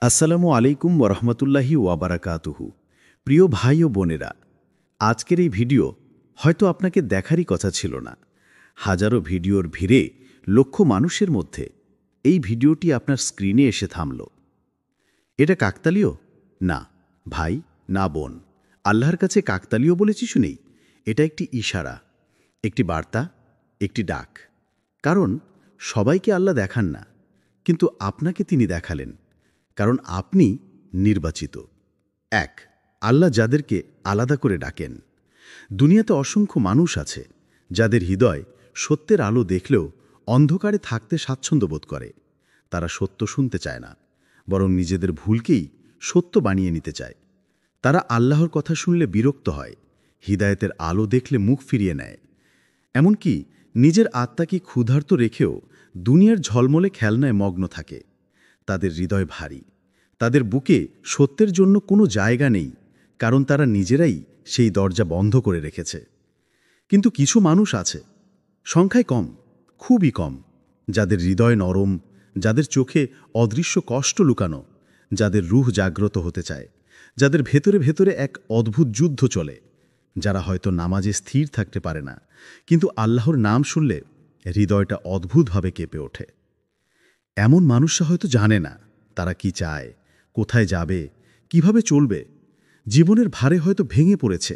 আসসালামু আলাইকুম ওরহমতুল্লাহি ওয়াবারাকাতুহু। প্রিয় ভাই ও বোনেরা, আজকের এই ভিডিও হয়তো আপনাকে দেখারই কথা ছিল না। হাজারো ভিডিওর ভিড়ে লক্ষ মানুষের মধ্যে এই ভিডিওটি আপনার স্ক্রিনে এসে থামল। এটা কাকতালীয়? না ভাই, না বোন, আল্লাহর কাছে কাকতালীয় বলে কিছু নেই। এটা একটি ইশারা, একটি বার্তা, একটি ডাক। কারণ সবাইকে আল্লাহ দেখান না, কিন্তু আপনাকে তিনি দেখালেন, কারণ আপনি নির্বাচিত। এক, আল্লাহ যাদেরকে আলাদা করে ডাকেন। দুনিয়াতে অসংখ্য মানুষ আছে যাদের হৃদয় সত্যের আলো দেখলেও অন্ধকারে থাকতে স্বাচ্ছন্দ্য বোধ করে। তারা সত্য শুনতে চায় না, বরং নিজেদের ভুলকেই সত্য বানিয়ে নিতে চায়। তারা আল্লাহর কথা শুনলে বিরক্ত হয়, হিদায়েতের আলো দেখলে মুখ ফিরিয়ে নেয়। এমনকি নিজের আত্মাকে ক্ষুধার্ত রেখেও দুনিয়ার ঝলমলে খেলনায় মগ্ন থাকে। তাদের হৃদয় ভারী, তাদের বুকে সত্যের জন্য কোনো জায়গা নেই, কারণ তারা নিজেরাই সেই দরজা বন্ধ করে রেখেছে। কিন্তু কিছু মানুষ আছে, সংখ্যায় কম, খুবই কম, যাদের হৃদয় নরম, যাদের চোখে অদৃশ্য কষ্ট লুকানো, যাদের রূহ জাগ্রত হতে চায়, যাদের ভেতরে ভেতরে এক অদ্ভুত যুদ্ধ চলে, যারা হয়তো নামাজে স্থির থাকতে পারে না, কিন্তু আল্লাহর নাম শুনলে হৃদয়টা অদ্ভুতভাবে কেঁপে ওঠে। এমন মানুষরা হয়তো জানে না তারা কি চায়, কোথায় যাবে, কিভাবে চলবে। জীবনের ভারে হয়তো ভেঙে পড়েছে,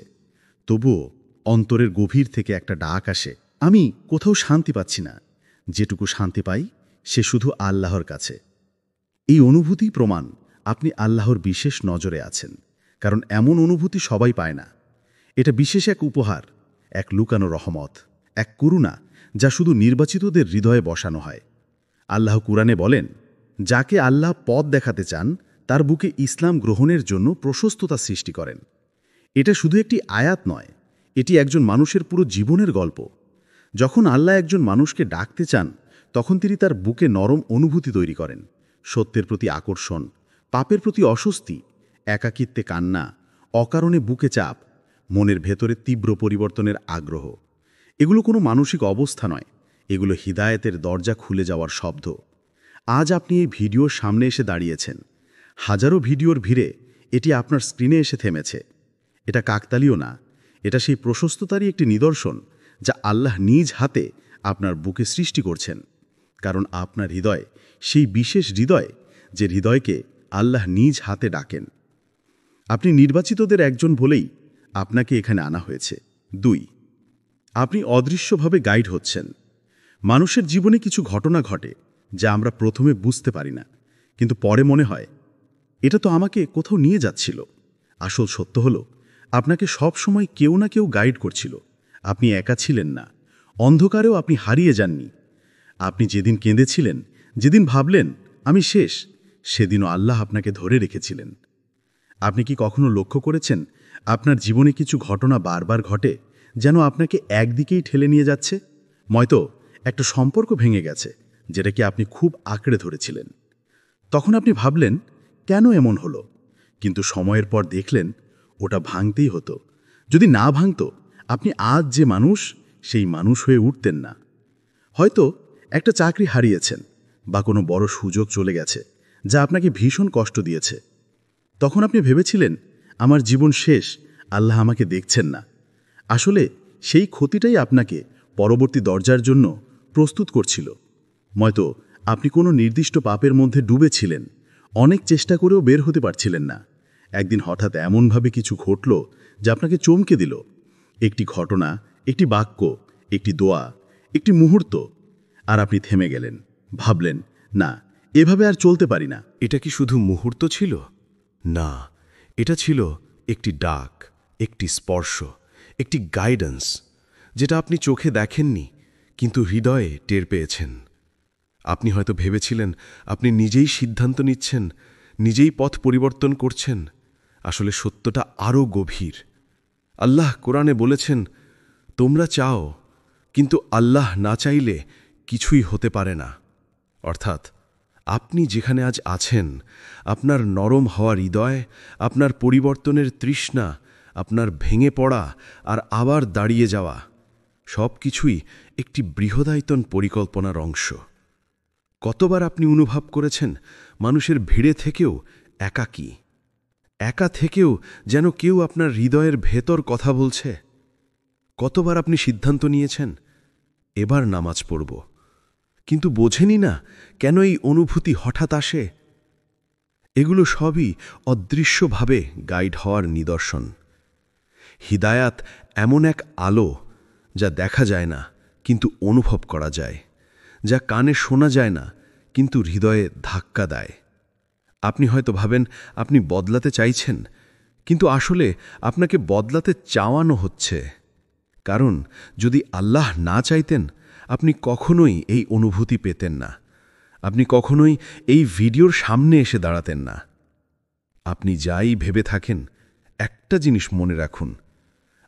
তবুও অন্তরের গভীর থেকে একটা ডাক আসে, আমি কোথাও শান্তি পাচ্ছি না। যেটুকু শান্তি পাই সে শুধু আল্লাহর কাছে। এই অনুভূতি প্রমাণ আপনি আল্লাহর বিশেষ নজরে আছেন, কারণ এমন অনুভূতি সবাই পায় না। এটা বিশেষ এক উপহার, এক লুকানো রহমত, এক করুণা যা শুধু নির্বাচিতদের হৃদয়ে বসানো হয়। আল্লাহ কুরআনে বলেন, যাকে আল্লাহ পথ দেখাতে চান তার বুকে ইসলাম গ্রহণের জন্য প্রশস্ততা সৃষ্টি করেন। এটা শুধু একটি আয়াত নয়, এটি একজন মানুষের পুরো জীবনের গল্প। যখন আল্লাহ একজন মানুষকে ডাকতে চান, তখন তিনি তার বুকে নরম অনুভূতি তৈরি করেন। সত্যের প্রতি আকর্ষণ, পাপের প্রতি অস্বস্তি, একাকিত্বে কান্না, অকারণে বুকে চাপ, মনের ভেতরে তীব্র পরিবর্তনের আগ্রহ। এগুলো কোনো মানসিক অবস্থা নয়, এগুলো হিদায়েতের দরজা খুলে যাওয়ার শব্দ। আজ আপনি এই ভিডিওর সামনে এসে দাঁড়িয়েছেন, হাজারো ভিডিওর ভিড়ে এটি আপনার স্ক্রিনে এসে থেমেছে। এটা কাকতালীয় না, এটা সেই প্রশস্ততারই একটি নিদর্শন যা আল্লাহ নিজ হাতে আপনার বুকে সৃষ্টি করছেন। কারণ আপনার হৃদয় সেই বিশেষ হৃদয়, যে হৃদয়কে আল্লাহ নিজ হাতে ডাকেন। আপনি নির্বাচিতদের একজন বলেই আপনাকে এখানে আনা হয়েছে। 2, আপনি অদৃশ্যভাবে গাইড হচ্ছেন। মানুষের জীবনে কিছু ঘটনা ঘটে যা আমরা প্রথমে বুঝতে পারি না, কিন্তু পরে মনে হয় এটা তো আমাকে কোথাও নিয়ে যাচ্ছিল। আসল সত্য হলো, আপনাকে সব সময় কেউ না কেউ গাইড করছিল। আপনি একা ছিলেন না, অন্ধকারেও আপনি হারিয়ে যাননি। আপনি যেদিন কেঁদেছিলেন, যেদিন ভাবলেন আমি শেষ, সেদিনও আল্লাহ আপনাকে ধরে রেখেছিলেন। আপনি কি কখনো লক্ষ্য করেছেন আপনার জীবনে কিছু ঘটনা বারবার ঘটে যেন আপনাকে একদিকেই ঠেলে নিয়ে যাচ্ছে? হয়তো একটা সম্পর্ক ভেঙে গেছে যেটাকে আপনি খুব আঁকড়ে ধরেছিলেন। তখন আপনি ভাবলেন কেন এমন হলো, কিন্তু সময়ের পর দেখলেন ওটা ভাঙতেই হতো। যদি না ভাঙতো, আপনি আজ যে মানুষ, সেই মানুষ হয়ে উঠতেন না। হয়তো একটা চাকরি হারিয়েছেন, বা কোনো বড় সুযোগ চলে গেছে যা আপনাকে ভীষণ কষ্ট দিয়েছে। তখন আপনি ভেবেছিলেন আমার জীবন শেষ, আল্লাহ আমাকে দেখছেন না। আসলে সেই ক্ষতিটাই আপনাকে পরবর্তী দরজার জন্য প্রস্তুত করছিল। হয়তো আপনি কোনো নির্দিষ্ট পাপের মধ্যে ডুবেছিলেন, অনেক চেষ্টা করেও বের হতে পারছিলেন না। একদিন হঠাৎ এমনভাবে কিছু ঘটল যা আপনাকে চমকে দিল। একটি ঘটনা, একটি বাক্য, একটি দোয়া, একটি মুহূর্ত, আর আপনি থেমে গেলেন। ভাবলেন, না, এভাবে আর চলতে পারি না। এটা কি শুধু মুহূর্ত ছিল? না, এটা ছিল একটি ডাক, একটি স্পর্শ, একটি গাইডেন্স, যেটা আপনি চোখে দেখেননি কিন্তু হৃদয়ে টের পেয়েছেন। আপনি হয়তো ভেবেছিলেন আপনি নিজেই সিদ্ধান্ত নিচ্ছেন, নিজেই পথ পরিবর্তন করছেন। আসলে সত্যটা আরও গভীর। আল্লাহ কোরআনে বলেছেন, তোমরা চাও, কিন্তু আল্লাহ না চাইলে কিছুই হতে পারে না। অর্থাৎ আপনি যেখানে আজ আছেন, আপনার নরম হওয়া হৃদয়, আপনার পরিবর্তনের তৃষ্ণা, আপনার ভেঙে পড়া আর আবার দাঁড়িয়ে যাওয়া, সব কিছুই একটি বৃহদায়তন পরিকল্পনার অংশ। কতবার আপনি অনুভব করেছেন মানুষের ভিড়ে থেকেও একাকী, একা থেকেও যেন কেউ আপনার হৃদয়ের ভেতর কথা বলছে? কতবার আপনি সিদ্ধান্ত নিয়েছেন এবার নামাজ পড়ব, কিন্তু বোঝেনি না কেন এই অনুভূতি হঠাৎ আসে? এগুলো সবই অদৃশ্যভাবে গাইড হওয়ার নিদর্শন। হিদায়াত এমন এক আলো যা দেখা যায় না কিন্তু অনুভব করা যায়, যা কানে শোনা যায় না কিন্তু হৃদয়ে ধাক্কা দেয়। আপনি হয়তো ভাবেন আপনি বদলাতে চাইছেন, কিন্তু আসলে আপনাকে বদলাতে চাওয়ানো হচ্ছে। কারণ যদি আল্লাহ না চাইতেন আপনি কখনোই এই অনুভূতি পেতেন না, আপনি কখনোই এই ভিডিওর সামনে এসে দাঁড়াতেন না। আপনি যাই ভেবে থাকেন, একটা জিনিস মনে রাখুন,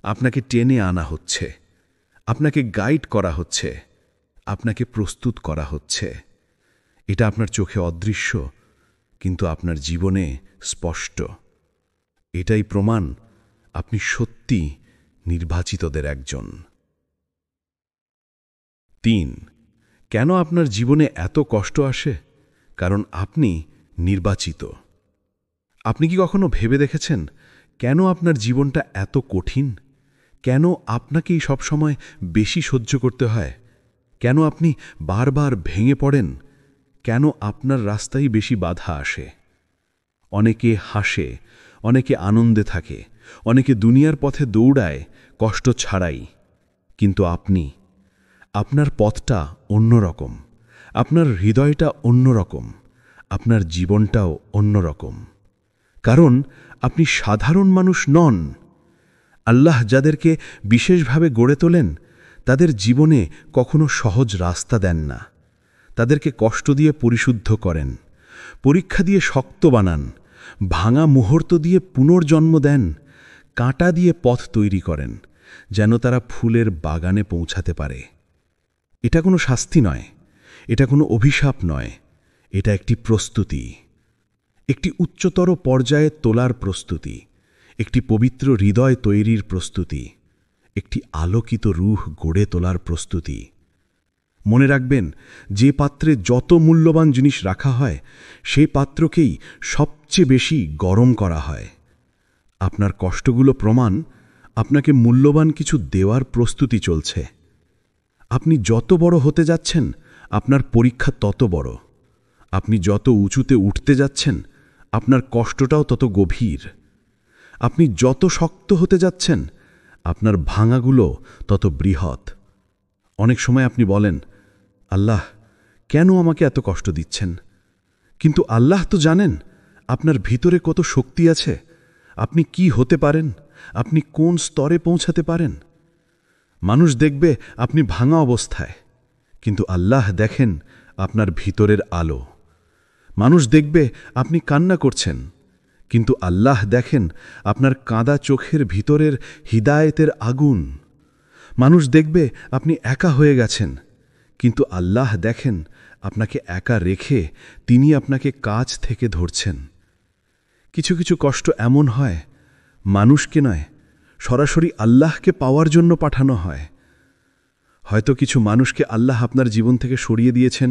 আপনাকে টেনে আনা হচ্ছে, আপনাকে গাইড করা হচ্ছে, আপনাকে প্রস্তুত করা হচ্ছে। এটা আপনার চোখে অদৃশ্য কিন্তু আপনার জীবনে স্পষ্ট। এটাই প্রমাণ আপনি সত্যি নির্বাচিতদের একজন। ৩. কেন আপনার জীবনে এত কষ্ট আসে? কারণ আপনি নির্বাচিত। আপনি কি কখনো ভেবে দেখেছেন কেন আপনার জীবনটা এত কঠিন? কেন আপনাকেই সবসময় বেশি সহ্য করতে হয়? কেন আপনি বারবার ভেঙে পড়েন? কেন আপনার রাস্তায় বেশি বাধা আসে? অনেকে হাসে, অনেকে আনন্দে থাকে, অনেকে দুনিয়ার পথে দৌড়ায় কষ্ট ছাড়াই। কিন্তু আপনার পথটা অন্যরকম, আপনার হৃদয়টা অন্যরকম, আপনার জীবনটাও অন্যরকম। কারণ আপনি সাধারণ মানুষ নন। আল্লাহ যাদেরকে বিশেষভাবে গড়ে তোলেন তাদের জীবনে কখনো সহজ রাস্তা দেন না। তাদেরকে কষ্ট দিয়ে পরিশুদ্ধ করেন, পরীক্ষা দিয়ে শক্ত বানান, ভাঙা মুহূর্ত দিয়ে পুনর্জন্ম দেন, কাঁটা দিয়ে পথ তৈরি করেন যেন তারা ফুলের বাগানে পৌঁছাতে পারে। এটা কোনো শাস্তি নয়, এটা কোনো অভিশাপ নয়, এটা একটি প্রস্তুতি, একটি উচ্চতর পর্যায়ে তোলার প্রস্তুতি, একটি পবিত্র হৃদয় তৈরির প্রস্তুতি, একটি আলোকিত রূহ গড়ে তোলার প্রস্তুতি। মনে রাখবেন, যে পাত্রে যত মূল্যবান জিনিস রাখা হয় সেই পাত্রকেই সবচেয়ে বেশি গরম করা হয়। আপনার কষ্টগুলো প্রমাণ আপনাকে মূল্যবান কিছু দেওয়ার প্রস্তুতি চলছে। আপনি যত বড় হতে যাচ্ছেন আপনার পরীক্ষা তত বড়। আপনি যত উঁচুতে উঠতে যাচ্ছেন আপনার কষ্টটাও তত গভীর। আপনি যত শক্ত হতে যাচ্ছেন আপনার ভাঙাগুলো তত বৃহৎ। অনেক সময় আপনি বলেন, আল্লাহ কেন আমাকে এত কষ্ট দিচ্ছেন? কিন্তু আল্লাহ তো জানেন আপনার ভিতরে কত শক্তি আছে, আপনি কি হতে পারেন, আপনি কোন স্তরে পৌঁছাতে পারেন। মানুষ দেখবে আপনি ভাঙা অবস্থায়, কিন্তু আল্লাহ দেখেন আপনার ভিতরের আলো। মানুষ দেখবে আপনি কান্না করছেন, কিন্তু আল্লাহ দেখেন আপনার কাঁদা চোখের ভিতরের হিদায়েতের আগুন। মানুষ দেখবে আপনি একা হয়ে গেছেন, কিন্তু আল্লাহ দেখেন আপনাকে একা রেখে তিনি আপনাকে কাছ থেকে ধরছেন। কিছু কিছু কষ্ট এমন হয় মানুষকে নয়, সরাসরি আল্লাহকে পাওয়ার জন্য পাঠানো হয়। হয়তো কিছু মানুষকে আল্লাহ আপনার জীবন থেকে সরিয়ে দিয়েছেন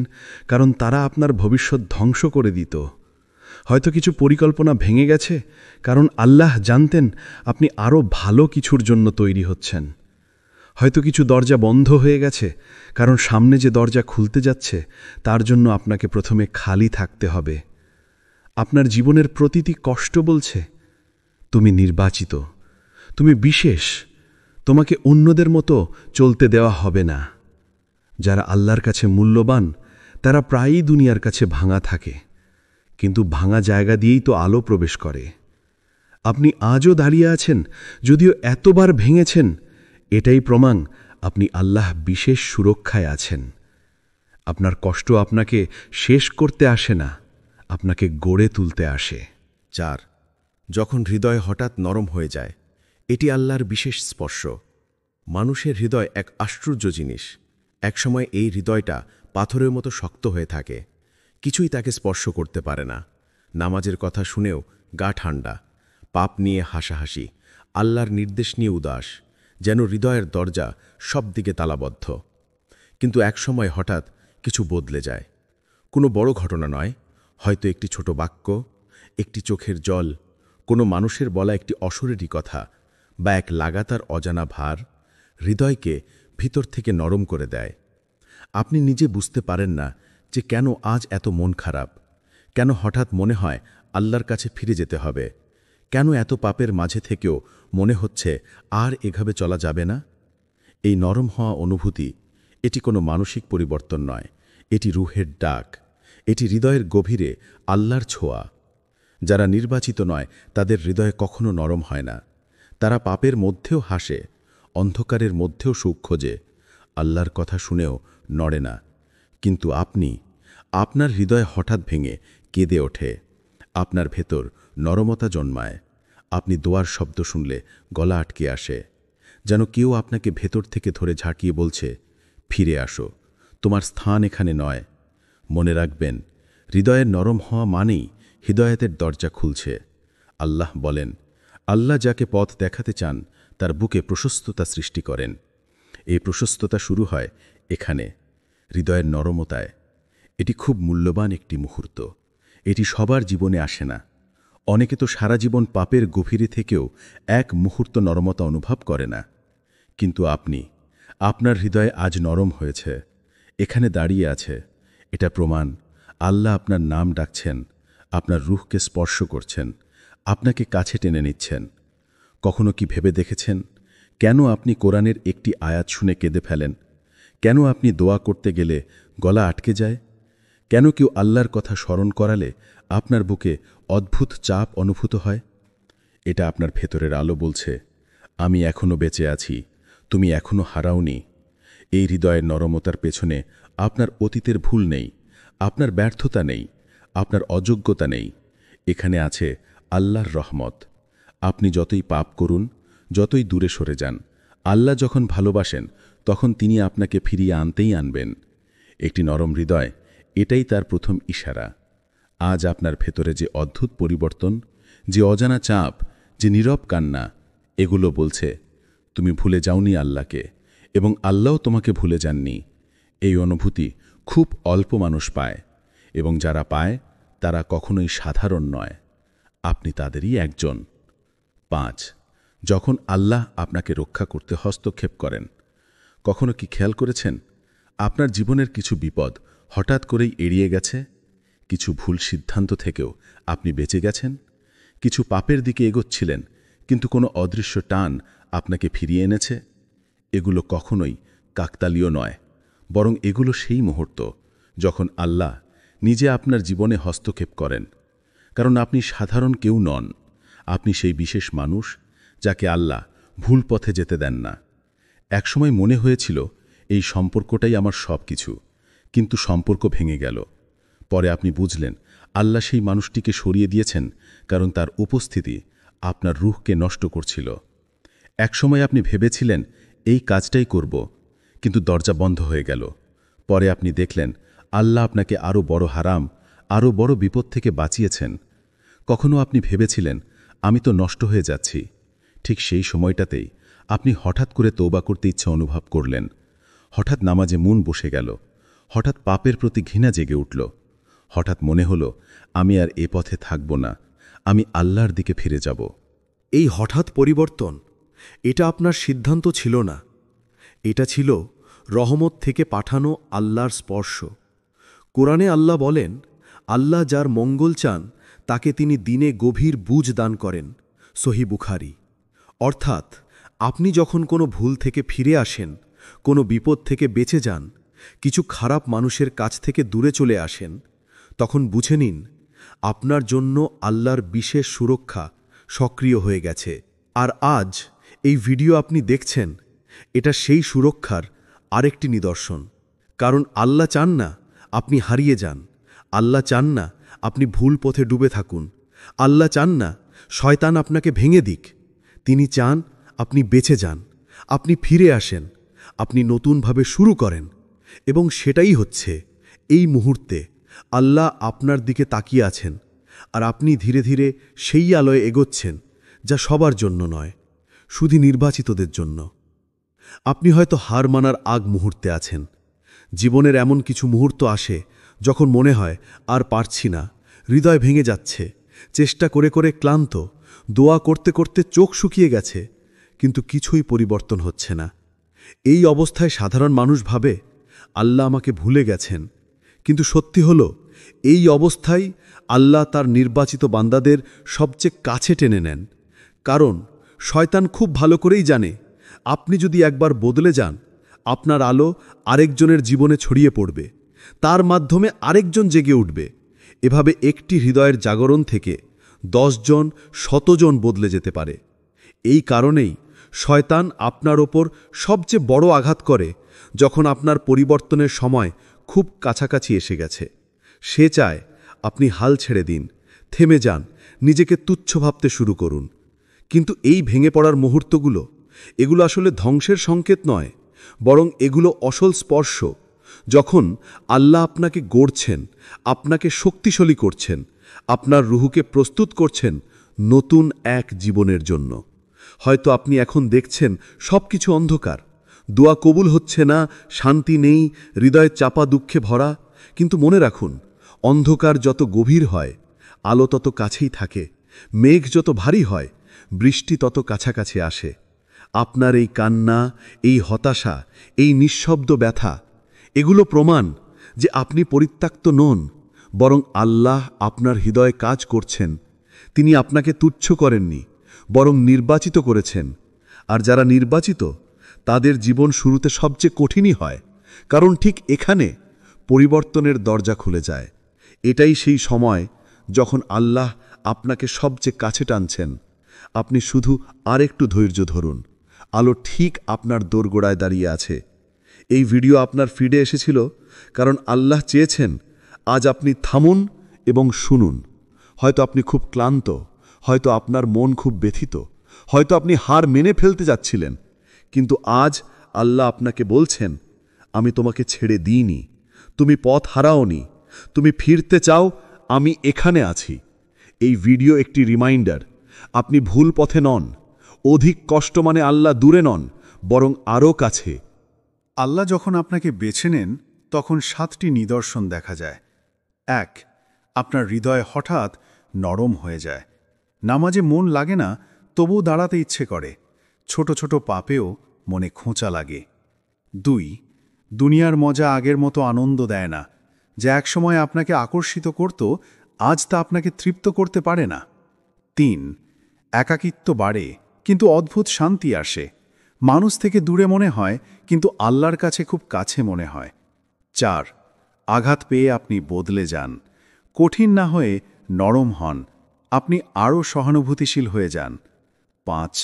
কারণ তারা আপনার ভবিষ্যৎ ধ্বংস করে দিত। হয়তো কিছু পরিকল্পনা ভেঙে গেছে কারণ আল্লাহ জানতেন আপনি আরও ভালো কিছুর জন্য তৈরি হচ্ছেন। হয়তো কিছু দরজা বন্ধ হয়ে গেছে কারণ সামনে যে দরজা খুলতে যাচ্ছে তার জন্য আপনাকে প্রথমে খালি থাকতে হবে। আপনার জীবনের প্রতিটি কষ্ট বলছে, তুমি নির্বাচিত, তুমি বিশেষ, তোমাকে অন্যদের মতো চলতে দেওয়া হবে না। যারা আল্লাহর কাছে মূল্যবান তারা প্রায়ই দুনিয়ার কাছে ভাঙা থাকে, কিন্তু ভাঙা জায়গা দিয়েই তো আলো প্রবেশ করে। আপনি আজও দাঁড়িয়ে আছেন যদিও এতবার ভেঙেছেন, এটাই প্রমাণ আপনি আল্লাহ বিশেষ সুরক্ষায় আছেন। আপনার কষ্ট আপনাকে শেষ করতে আসে না, আপনাকে গড়ে তুলতে আসে। 4. যখন হৃদয় হঠাৎ নরম হয়ে যায়, এটি আল্লাহর বিশেষ স্পর্শ। মানুষের হৃদয় এক আশ্চর্য জিনিস। একসময় এই হৃদয়টা পাথরের মতো শক্ত হয়ে থাকে, কিছুই তাকে স্পর্শ করতে পারে না। নামাজের কথা শুনেও গা ঠান্ডা, পাপ নিয়ে হাসাহাসি, আল্লাহর নির্দেশ নিয়ে উদাস, যেন হৃদয়ের দরজা সব দিকে তালাবদ্ধ। কিন্তু একসময় হঠাৎ কিছু বদলে যায়। কোনো বড় ঘটনা নয়, হয়তো একটি ছোট বাক্য, একটি চোখের জল, কোনো মানুষের বলা একটি অশরীরী কথা বা এক লাগাতার অজানা ভার হৃদয়কে ভিতর থেকে নরম করে দেয়। আপনি নিজে বুঝতে পারেন না যে কেন আজ এত মন খারাপ, কেন হঠাৎ মনে হয় আল্লাহর কাছে ফিরে যেতে হবে, কেন এত পাপের মাঝে থেকেও মনে হচ্ছে আর এভাবে চলা যাবে না। এই নরম হওয়া অনুভূতি, এটি কোনো মানসিক পরিবর্তন নয়, এটি রুহের ডাক, এটি হৃদয়ের গভীরে আল্লাহর ছোঁয়া। যারা নির্বাচিত নয় তাদের হৃদয় কখনো নরম হয় না। তারা পাপের মধ্যেও হাসে, অন্ধকারের মধ্যেও সুখ খোঁজে, আল্লাহর কথা শুনেও নড়ে না। কিন্তু আপনার হৃদয় হঠাৎ ভেঙে কেঁদে ওঠে, আপনার ভেতর নরমতা জন্মায়। আপনি দোয়ার শব্দ শুনলে গলা আটকে আসে, যেন কেউ আপনাকে ভেতর থেকে ধরে ঝাঁকিয়ে বলছে, ফিরে আসো, তোমার স্থান এখানে নয়। মনে রাখবেন, হৃদয়ের নরম হওয়া মানেই হৃদয়াতের দরজা খুলছে। আল্লাহ বলেন, আল্লাহ যাকে পথ দেখাতে চান তার বুকে প্রশস্ততা সৃষ্টি করেন। এই প্রশস্ততা শুরু হয় এখানে, হৃদয়ের নরমতায়। এটি খুব মূল্যবান একটি মুহূর্ত। এটি সবার জীবনে আসে না। অনেকে তো সারা জীবন পাপের গভীরে থেকেও এক মুহূর্ত নরমতা অনুভব করে না। কিন্তু আপনার হৃদয় আজ নরম হয়েছে, এখানে দাঁড়িয়ে আছে। এটা প্রমাণ আল্লাহ আপনার নাম ডাকছেন, আপনার রুহকে স্পর্শ করছেন, আপনাকে কাছে টেনে নিচ্ছেন। কখনো কি ভেবে দেখেছেন কেন আপনি কোরআনের একটি আয়াত শুনে কেঁদে ফেলেন? কেন আপনি দোয়া করতে গেলে গলা আটকে যায়? কেন কেউ আল্লাহর কথা স্মরণ করালে আপনার বুকে অদ্ভুত চাপ অনুভূত হয়? এটা আপনার ভেতরের আলো বলছে, আমি এখনো বেঁচে আছি, তুমি এখনো হারাওনি। এই হৃদয়ের নরমতার পেছনে আপনার অতীতের ভুল নেই, আপনার ব্যর্থতা নেই, আপনার অযোগ্যতা নেই। এখানে আছে আল্লাহর রহমত। আপনি যতই পাপ করুন, যতই দূরে সরে যান, আল্লাহ যখন ভালোবাসেন তখন তিনি আপনাকে ফিরিয়ে আনতেই আনবেন। একটি নরম হৃদয়, এটাই তার প্রথম ইশারা। আজ আপনার ভেতরে যে অদ্ভুত পরিবর্তন, যে অজানা চাপ, যে নীরব কান্না, এগুলো বলছে তুমি ভুলে যাওনি আল্লাহকে, এবং আল্লাহও তোমাকে ভুলে যাননি। এই অনুভূতি খুব অল্প মানুষ পায়, এবং যারা পায় তারা কখনোই সাধারণ নয়। আপনি তাদেরই একজন। 5. যখন আল্লাহ আপনাকে রক্ষা করতে হস্তক্ষেপ করেন। কখনো কি খেয়াল করেছেন আপনার জীবনের কিছু বিপদ হঠাৎ করেই এড়িয়ে গেছে? কিছু ভুল সিদ্ধান্ত থেকেও আপনি বেঁচে গেছেন? কিছু পাপের দিকে এগোচ্ছিলেন, কিন্তু কোনো অদৃশ্য টান আপনাকে ফিরিয়ে এনেছে? এগুলো কখনোই কাকতালীয় নয়, বরং এগুলো সেই মুহূর্ত যখন আল্লাহ নিজে আপনার জীবনে হস্তক্ষেপ করেন। কারণ আপনি সাধারণ কেউ নন, আপনি সেই বিশেষ মানুষ যাকে আল্লাহ ভুল পথে যেতে দেন না। একসময় মনে হয়েছিল এই সম্পর্কটাই আমার সব কিছু, কিন্তু সম্পর্ক ভেঙে গেল। পরে আপনি বুঝলেন আল্লাহ সেই মানুষটিকে সরিয়ে দিয়েছেন কারণ তার উপস্থিতি আপনার রুহকে নষ্ট করছিল। একসময় আপনি ভেবেছিলেন এই কাজটাই করব, কিন্তু দরজা বন্ধ হয়ে গেল। পরে আপনি দেখলেন আল্লাহ আপনাকে আরও বড় হারাম, আরও বড় বিপদ থেকে বাঁচিয়েছেন। কখনো আপনি ভেবেছিলেন আমি তো নষ্ট হয়ে যাচ্ছি। ঠিক সেই সময়টাতেই আপনি হঠাৎ করে তওবা করতে ইচ্ছা অনুভব করলেন। হঠাৎ নামাজে মন বসে গেল, হঠাৎ পাপের প্রতি ঘৃণা জেগে উঠল, হঠাৎ মনে হলো আমি আর এ পথে থাকব না, আমি আল্লাহর দিকে ফিরে যাব। এই হঠাৎ পরিবর্তন, এটা আপনার সিদ্ধান্ত ছিল না, এটা ছিল রহমত থেকে পাঠানো আল্লাহর স্পর্শ। কোরআনে আল্লাহ বলেন, আল্লাহ যার মঙ্গল চান তাকে তিনি দিনে গভীর বুঝ দান করেন। সহিহ বুখারী। অর্থাৎ আপনি যখন কোনো ভুল থেকে ফিরে আসেন, কোনো বিপদ থেকে বেঁচে যান, কিছু খারাপ মানুষের কাছ থেকে দূরে চলে আসেন, তখন বুঝে নিন আপনার জন্য আল্লাহর বিশেষ সুরক্ষা সক্রিয় হয়ে গেছে। আর আজ এই ভিডিও আপনি দেখছেন, এটা সেই সুরক্ষার আরেকটি নিদর্শন। কারণ আল্লাহ চান না আপনি হারিয়ে যান, আল্লাহ চান না আপনি ভুল পথে ডুবে থাকুন, আল্লাহ চান না শয়তান আপনাকে ভেঙে দিক। তিনি চান আপনি বেঁচে যান, আপনি ফিরে আসেন, আপনি নতুনভাবে শুরু করেন। এবং সেটাই হচ্ছে এই মুহূর্তে। আল্লাহ আপনার দিকে তাকিয়ে আছেন, আর আপনি ধীরে ধীরে সেই আলোয় এগোচ্ছেন যা সবার জন্য নয়, শুধু নির্বাচিতদের জন্য। আপনি হয়তো হার মানার আগ মুহূর্তে আছেন। জীবনের এমন কিছু মুহূর্ত আসে যখন মনে হয় আর পারছি না, হৃদয় ভেঙে যাচ্ছে, চেষ্টা করে করে ক্লান্ত, দোয়া করতে করতে চোখ শুকিয়ে গেছে, কিন্তু কিছুই পরিবর্তন হচ্ছে না। এই অবস্থায় সাধারণ মানুষ ভাবে আল্লাহ আমাকে ভুলে গেছেন, কিন্তু সত্যি হল এই অবস্থায় আল্লাহ তার নির্বাচিত বান্দাদের সবচেয়ে কাছে টেনে নেন। কারণ শয়তান খুব ভালো করেই জানে, আপনি যদি একবার বদলে যান, আপনার আলো আরেকজনের জীবনে ছড়িয়ে পড়বে, তার মাধ্যমে আরেকজন জেগে উঠবে। এভাবে একটি হৃদয়ের জাগরণ থেকে 10 জন 100 জন বদলে যেতে পারে। এই কারণেই শয়তান আপনার ওপর সবচেয়ে বড় আঘাত করে যখন আপনার পরিবর্তনের সময় খুব কাছাকাছি এসে গেছে। সে চায় আপনি হাল ছেড়ে দিন, থেমে যান, নিজেকে তুচ্ছ ভাবতে শুরু করুন। কিন্তু এই ভেঙে পড়ার মুহূর্তগুলো, এগুলো আসলে ধ্বংসের সংকেত নয়, বরং এগুলো অসল স্পর্শ। যখন আল্লাহ আপনাকে গড়ছেন, আপনাকে শক্তিশালী করছেন, আপনার রুহুকে প্রস্তুত করছেন নতুন এক জীবনের জন্য। হয়তো আপনি এখন দেখছেন সবকিছু অন্ধকার, দোয়া কবুল হচ্ছে না, শান্তি নেই, হৃদয় চাপা দুঃখে ভরা। কিন্তু মনে রাখুন, অন্ধকার যত গভীর হয়, আলো তত কাছেই থাকে। মেঘ যত ভারী হয়, বৃষ্টি তত কাছাকাছি আসে। আপনার এই কান্না, এই হতাশা, এই নিঃশব্দ ব্যথা, এগুলো প্রমাণ যে আপনি পরিত্যক্ত নন, বরং আল্লাহ আপনার হৃদয়ে কাজ করছেন। তিনি আপনাকে তুচ্ছ করেননি, বরং নির্বাচিত করেছেন। আর যারা নির্বাচিত, তাদের জীবন শুরুতে সবচেয়ে কঠিনই হয়, কারণ ঠিক এখানে পরিবর্তনের দরজা খুলে যায়। এটাই সেই সময় যখন আল্লাহ আপনাকে সবচেয়ে কাছে টানছেন। আপনি শুধু আরেকটু ধৈর্য ধরুন, আলো ঠিক আপনার দোরগোড়ায় দাঁড়িয়ে আছে। এই ভিডিও আপনার ফিডে এসেছিল কারণ আল্লাহ চেয়েছেন আজ আপনি থামুন এবং শুনুন। হয়তো আপনি খুব ক্লান্ত, হয়তো আপনার মন খুব ব্যথিত, হয়তো আপনি হার মেনে ফেলতে যাচ্ছিলেন, কিন্তু আজ আল্লাহ আপনাকে বলছেন, আমি তোমাকে ছেড়ে দিইনি, তুমি পথ হারাওনি, তুমি ফিরতে চাও, আমি এখানে আছি। এই ভিডিও একটি রিমাইন্ডার, আপনি ভুল পথে নন। অধিক কষ্ট মানে আল্লাহ দূরে নন, বরং আরও কাছে। আল্লাহ যখন আপনাকে বেছে নেন, তখন 7টি নিদর্শন দেখা যায়। 1. আপনার হৃদয় হঠাৎ নরম হয়ে যায়। নামাজে মন লাগে না, তবু দাঁড়াতে ইচ্ছে করে। ছোট ছোট পাপেও মনে খোঁচা লাগে। 2. দুনিয়ার মজা আগের মতো আনন্দ দেয় না। যা একসময় আপনাকে আকর্ষিত করত, আজ তা আপনাকে তৃপ্ত করতে পারে না। 3. একাকিত্ব বাড়ে, কিন্তু অদ্ভুত শান্তি আসে। মানুষ থেকে দূরে মনে হয়, কিন্তু আল্লাহর কাছে খুব কাছে মনে হয়। 4. আঘাত পেয়ে আপনি বদলে যান। কঠিন না হয়ে নরম হন, আপনি আরও সহানুভূতিশীল হয়ে যান। 5.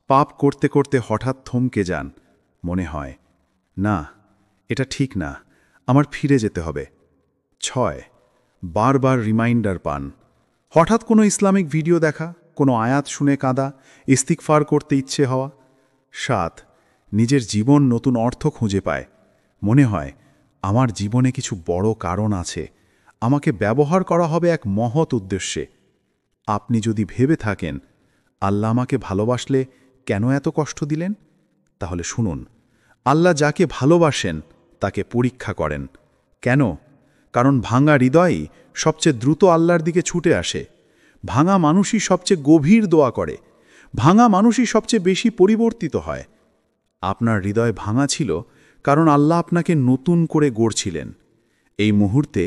পাপ করতে করতে হঠাৎ থমকে যান, মনে হয়, না, এটা ঠিক না, আমার ফিরে যেতে হবে। 6. বারবার রিমাইন্ডার পান। হঠাৎ কোনো ইসলামিক ভিডিও দেখা, কোনো আয়াত শুনে কাঁদা, ইস্তিগফার করতে ইচ্ছে হওয়া। 7. নিজের জীবন নতুন অর্থ খুঁজে পায়। মনে হয়, আমার জীবনে কিছু বড় কারণ আছে, আমাকে ব্যবহার করা হবে এক মহৎ উদ্দেশ্যে। আপনি যদি ভেবে থাকেন, আল্লাহ আমাকে ভালোবাসলে কেন এত কষ্ট দিলেন, তাহলে শুনুন, আল্লাহ যাকে ভালোবাসেন তাকে পরীক্ষা করেন। কেন? কারণ ভাঙা হৃদয়ই সবচেয়ে দ্রুত আল্লাহর দিকে ছুটে আসে। ভাঙা মানুষই সবচেয়ে গভীর দোয়া করে। ভাঙা মানুষই সবচেয়ে বেশি পরিবর্তিত হয়। আপনার হৃদয় ভাঙা ছিল কারণ আল্লাহ আপনাকে নতুন করে গড়ছিলেন। এই মুহূর্তে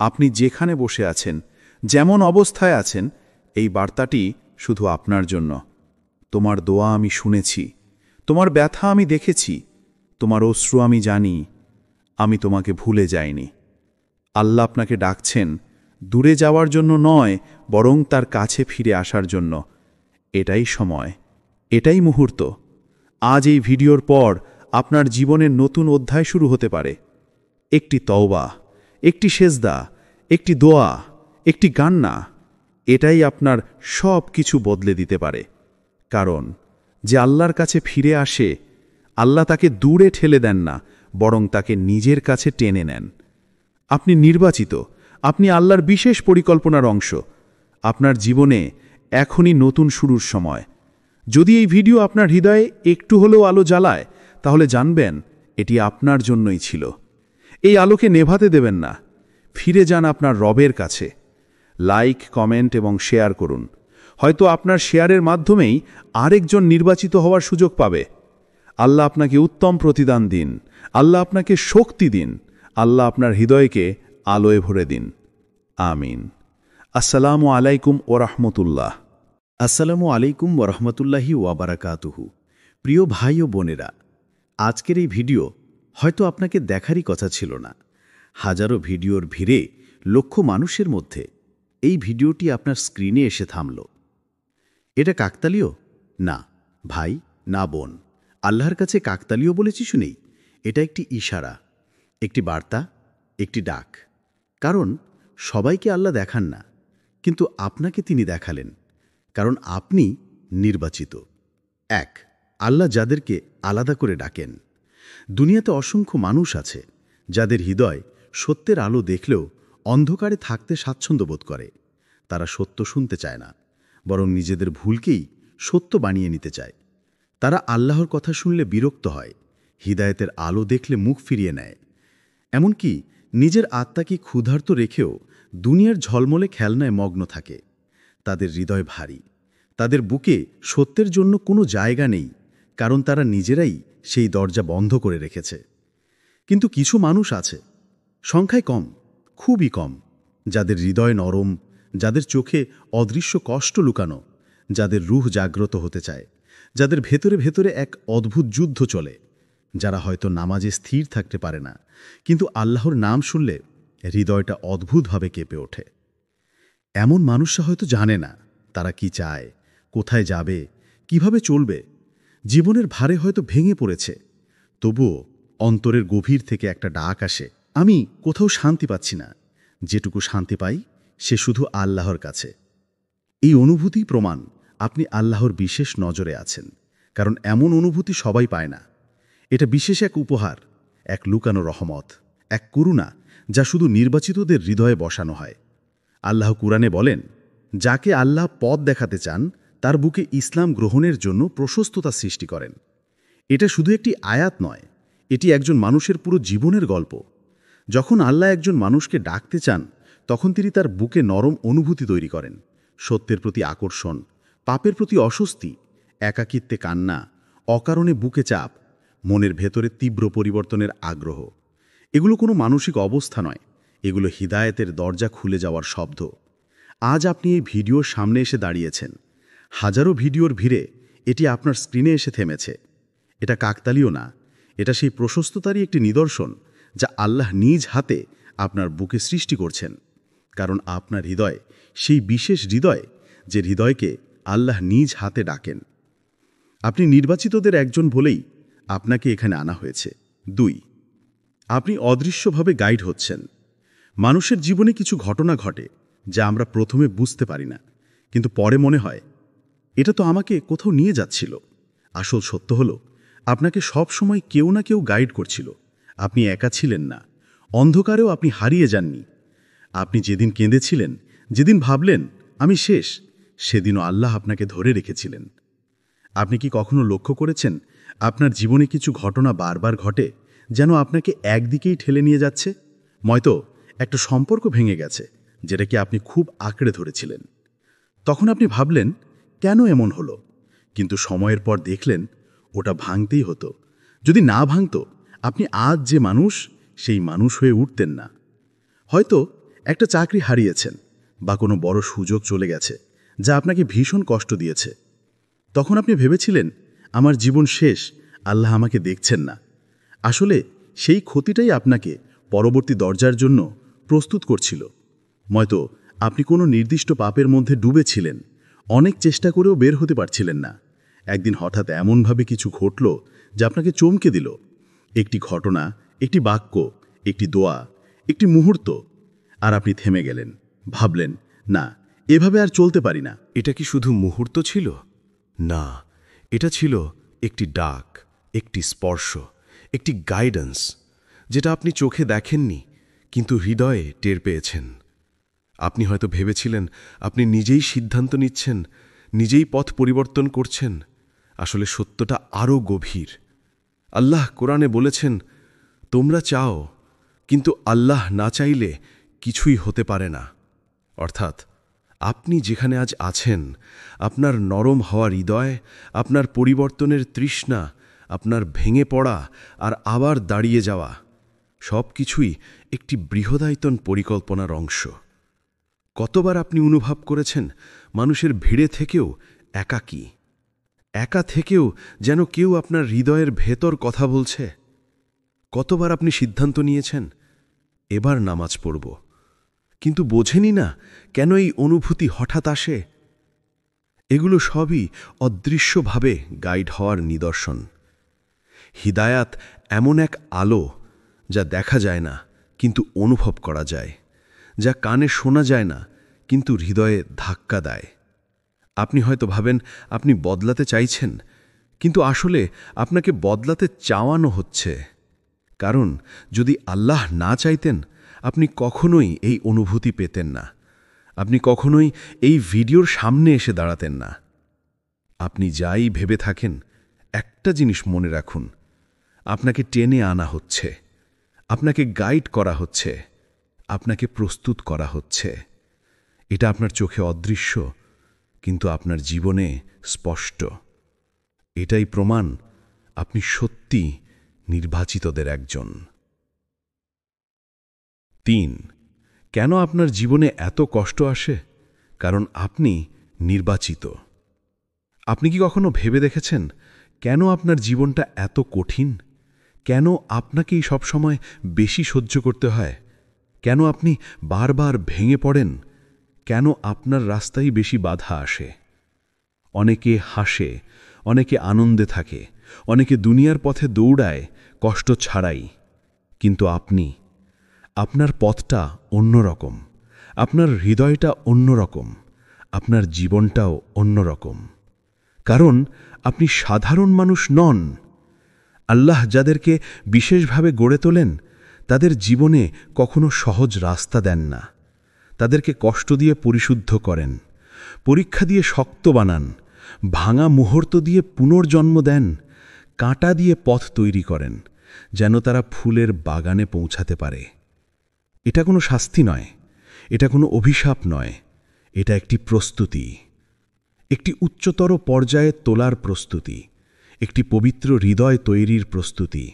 আপনি যেখানে বসে আছেন, যেমন অবস্থায় আছেন, এই বার্তাটি শুধু আপনার জন্য। তোমার দোয়া আমি শুনেছি, তোমার ব্যথা আমি দেখেছি, তোমার অশ্রু আমি জানি, আমি তোমাকে ভুলে যাইনি। আল্লাহ আপনাকে ডাকছেন দূরে যাওয়ার জন্য নয়, বরং তার কাছে ফিরে আসার জন্য। এটাই সময়, এটাই মুহূর্ত। আজ এই ভিডিওর পর আপনার জীবনের নতুন অধ্যায় শুরু হতে পারে। একটি তওবা, একটি সেজদা, একটি দোয়া, একটি কান্না, এটাই আপনার সব কিছু বদলে দিতে পারে। কারণ যে আল্লাহর কাছে ফিরে আসে, আল্লাহ তাকে দূরে ঠেলে দেন না, বরং তাকে নিজের কাছে টেনে নেন। আপনি নির্বাচিত, আপনি আল্লাহর বিশেষ পরিকল্পনার অংশ। আপনার জীবনে এখনই নতুন শুরুর সময়। যদি এই ভিডিও আপনার হৃদয়ে একটু হলেও আলো জ্বালায়, তাহলে জানবেন এটি আপনার জন্যই ছিল। এই আলোকে নেভাতে দেবেন না। ফিরে যান আপনার রবের কাছে। লাইক, কমেন্ট এবং শেয়ার করুন। হয়তো আপনার শেয়ারের মাধ্যমেই আরেকজন নির্বাচিত হওয়ার সুযোগ পাবে। আল্লাহ আপনাকে উত্তম প্রতিদান দিন। আল্লাহ আপনাকে শক্তি দিন। আল্লাহ আপনার হৃদয়কে আলোয় ভরে দিন। আমিন। আসসালামু আলাইকুম ওরহমতুল্লাহ। আসসালামু আলাইকুম ওরহমতুল্লাহি ওয়াবারাকাতুহু। প্রিয় ভাই ও বোনেরা, আজকের এই ভিডিও হয়তো আপনাকে দেখারই কথা ছিল না। হাজারো ভিডিওর ভিড়ে লক্ষ মানুষের মধ্যে এই ভিডিওটি আপনার স্ক্রিনে এসে থামল। এটা কাকতালীয়? না ভাই, না বোন, আল্লাহর কাছে কাকতালীয় বলে কিছু নেই। এটা একটি ইশারা, একটি বার্তা, একটি ডাক। কারণ সবাইকে আল্লাহ দেখান না, কিন্তু আপনাকে তিনি দেখালেন, কারণ আপনি নির্বাচিত। এক, আল্লাহ যাদেরকে আলাদা করে ডাকেন। দুনিয়াতে অসংখ্য মানুষ আছে যাদের হৃদয় সত্যের আলো দেখলেও অন্ধকারে থাকতে স্বাচ্ছন্দ্য বোধ করে। তারা সত্য শুনতে চায় না, বরং নিজেদের ভুলকেই সত্য বানিয়ে নিতে চায়। তারা আল্লাহর কথা শুনলে বিরক্ত হয়, হিদায়েতের আলো দেখলে মুখ ফিরিয়ে নেয়। এমনকি নিজের আত্মাকে ক্ষুধার্ত রেখেও দুনিয়ার ঝলমলে খেলনায় মগ্ন থাকে। তাদের হৃদয় ভারী, তাদের বুকে সত্যের জন্য কোনো জায়গা নেই, কারণ তারা নিজেরাই সেই দরজা বন্ধ করে রেখেছে। কিন্তু কিছু মানুষ আছে, সংখ্যায় কম, খুবই কম, যাদের হৃদয় নরম, যাদের চোখে অদৃশ্য কষ্ট লুকানো, যাদের রূহ জাগ্রত হতে চায়, যাদের ভেতরে ভেতরে এক অদ্ভুত যুদ্ধ চলে, যারা হয়তো নামাজে স্থির থাকতে পারে না, কিন্তু আল্লাহর নাম শুনলে হৃদয়টা অদ্ভুতভাবে কেঁপে ওঠে। এমন মানুষরা হয়তো জানে না তারা কি চায়, কোথায় যাবে, কিভাবে চলবে। জীবনের ভারে হয়তো ভেঙে পড়েছে, তবুও অন্তরের গভীর থেকে একটা ডাক আসে, আমি কোথাও শান্তি পাচ্ছি না। যেটুকু শান্তি পাই সে শুধু আল্লাহর কাছে। এই অনুভূতি প্রমাণ আপনি আল্লাহর বিশেষ নজরে আছেন, কারণ এমন অনুভূতি সবাই পায় না। এটা বিশেষ এক উপহার, এক লুকানো রহমত, এক করুণা যা শুধু নির্বাচিতদের হৃদয়ে বসানো হয়। আল্লাহ কুরআনে বলেন, যাকে আল্লাহ পথ দেখাতে চান তার বুকে ইসলাম গ্রহণের জন্য প্রশস্ততা সৃষ্টি করেন। এটা শুধু একটি আয়াত নয়, এটি একজন মানুষের পুরো জীবনের গল্প। যখন আল্লাহ একজন মানুষকে ডাকতে চান, তখন তিনি তার বুকে নরম অনুভূতি তৈরি করেন। সত্যের প্রতি আকর্ষণ, পাপের প্রতি অস্বস্তি, একাকিত্বে কান্না, অকারণে বুকে চাপ, মনের ভেতরে তীব্র পরিবর্তনের আগ্রহ। এগুলো কোনো মানসিক অবস্থা নয়, এগুলো হিদায়েতের দরজা খুলে যাওয়ার শব্দ। আজ আপনি এই ভিডিওর সামনে এসে দাঁড়িয়েছেন, হাজারো ভিডিওর ভিড়ে এটি আপনার স্ক্রিনে এসে থেমেছে। এটা কাকতালীয় না, এটা সেই প্রশস্ততারই একটি নিদর্শন যা আল্লাহ নিজ হাতে আপনার বুকে সৃষ্টি করছেন। কারণ আপনার হৃদয় সেই বিশেষ হৃদয়, যে হৃদয়কে আল্লাহ নিজ হাতে ডাকেন। আপনি নির্বাচিতদের একজন বলেই আপনাকে এখানে আনা হয়েছে। 2, আপনি অদৃশ্যভাবে গাইড হচ্ছেন। মানুষের জীবনে কিছু ঘটনা ঘটে যা আমরা প্রথমে বুঝতে পারি না, কিন্তু পরে মনে হয় এটা তো আমাকে কোথাও নিয়ে যাচ্ছিল। আসল সত্য হলো, আপনাকে সব সময় কেউ না কেউ গাইড করছিল। আপনি একা ছিলেন না, অন্ধকারেও আপনি হারিয়ে যাননি। আপনি যেদিন কেঁদেছিলেন, যেদিন ভাবলেন আমি শেষ, সেদিনও আল্লাহ আপনাকে ধরে রেখেছিলেন। আপনি কি কখনো লক্ষ্য করেছেন আপনার জীবনে কিছু ঘটনা বারবার ঘটে যেন আপনাকে একদিকেই ঠেলে নিয়ে যাচ্ছে? হয়তো একটা সম্পর্ক ভেঙে গেছে যেটাকে আপনি খুব আঁকড়ে ধরেছিলেন। তখন আপনি ভাবলেন কেন এমন হলো, কিন্তু সময়ের পর দেখলেন ওটা ভাঙতেই হতো। যদি না ভাঙত, আপনি আজ যে মানুষ, সেই মানুষ হয়ে উঠতেন না। হয়তো একটা চাকরি হারিয়েছেন বা কোনো বড় সুযোগ চলে গেছে যা আপনাকে ভীষণ কষ্ট দিয়েছে। তখন আপনি ভেবেছিলেন আমার জীবন শেষ, আল্লাহ আমাকে দেখছেন না। আসলে সেই ক্ষতিটাই আপনাকে পরবর্তী দরজার জন্য প্রস্তুত করছিল। হয়তো আপনি কোনো নির্দিষ্ট পাপের মধ্যে ডুবেছিলেন, অনেক চেষ্টা করেও বের হতে পারছিলেন না। একদিন হঠাৎ এমনভাবে কিছু ঘটল যা আপনাকে চমকে দিল। একটি ঘটনা, একটি বাক্য, একটি দোয়া, একটি মুহূর্ত, আর আপনি থেমে গেলেন। ভাবলেন না, এভাবে আর চলতে পারি না। এটা কি শুধু মুহূর্ত ছিল? না, এটা ছিল একটি ডাক, একটি স্পর্শ, একটি গাইডেন্স, যেটা আপনি চোখে দেখেননি কিন্তু হৃদয়ে টের পেয়েছেন। আপনি হয়তো ভেবেছিলেন আপনি নিজেই সিদ্ধান্ত নিচ্ছেন, নিজেই পথ পরিবর্তন করছেন। আসলে সত্যটা আরও গভীর। আল্লাহ কোরআনে বলেছেন, তোমরা চাও, কিন্তু আল্লাহ না চাইলে কিছুই হতে পারে না। অর্থাৎ আপনি যেখানে আজ আছেন, আপনার নরম হওয়া হৃদয়, আপনার পরিবর্তনের তৃষ্ণা, আপনার ভেঙে পড়া আর আবার দাঁড়িয়ে যাওয়া, সব কিছুই একটি বৃহদায়তন পরিকল্পনার অংশ। কতবার আপনি অনুভব করেছেন মানুষের ভিড়ে থেকেও একাকী, একা থেকেও যেন কেউ আপনার হৃদয়ের ভেতর কথা বলছে? কতবার আপনি সিদ্ধান্ত নিয়েছেন এবার নামাজ পড়ব, কিন্তু বোঝেনি না কেন এই অনুভূতি হঠাৎ আসে? এগুলো সবই অদৃশ্যভাবে গাইড হওয়ার নিদর্শন। হিদায়াত এমন এক আলো যা দেখা যায় না কিন্তু অনুভব করা যায়, যা কানে শোনা যায় না কিন্তু হৃদয়ে ধাক্কা দেয়। আপনি হয়তো ভাবেন আপনি বদলাতে চাইছেন, কিন্তু আসলে আপনাকে বদলাতে চাওয়ানো হচ্ছে। কারণ যদি আল্লাহ না চাইতেন, আপনি কখনোই এই অনুভূতি পেতেন না, আপনি কখনোই এই ভিডিওর সামনে এসে দাঁড়াতেন না। আপনি যাই ভেবে থাকেন, একটা জিনিস মনে রাখুন, আপনাকে টেনে আনা হচ্ছে, আপনাকে গাইড করা হচ্ছে, আপনাকে প্রস্তুত করা হচ্ছে। এটা আপনার চোখে অদৃশ্য, কিন্তু আপনার জীবনে স্পষ্ট। এটাই প্রমাণ আপনি সত্যি নির্বাচিতদের একজন। ৩. কেন আপনার জীবনে এত কষ্ট আসে? কারণ আপনি নির্বাচিত। আপনি কি কখনো ভেবে দেখেছেন কেন আপনার জীবনটা এত কঠিন? কেন আপনাকেই সবসময় বেশি সহ্য করতে হয়? কেন আপনি বারবার ভেঙে পড়েন? কেন আপনার রাস্তায় বেশি বাধা আসে? অনেকে হাসে, অনেকে আনন্দে থাকে, অনেকে দুনিয়ার পথে দৌড়ায় কষ্ট ছাড়াই, কিন্তু আপনার পথটা অন্যরকম, আপনার হৃদয়টা অন্যরকম, আপনার জীবনটাও অন্যরকম। কারণ আপনি সাধারণ মানুষ নন। আল্লাহ যাদেরকে বিশেষভাবে গড়ে তোলেন, তাদের জীবনে কখনো সহজ রাস্তা দেন না। তাদেরকে কষ্ট দিয়ে পরিশুদ্ধ করেন, পরীক্ষা দিয়ে শক্ত বানান, ভাঙা মুহূর্ত দিয়ে পুনর্জন্ম দেন, কাঁটা দিয়ে পথ তৈরি করেন, যেন তারা ফুলের বাগানে পৌঁছাতে পারে। এটা কোনো শাস্তি নয়, এটা কোনো অভিশাপ নয়, এটা একটি প্রস্তুতি, একটি উচ্চতর পর্যায়ে তোলার প্রস্তুতি, একটি পবিত্র হৃদয় তৈরির প্রস্তুতি,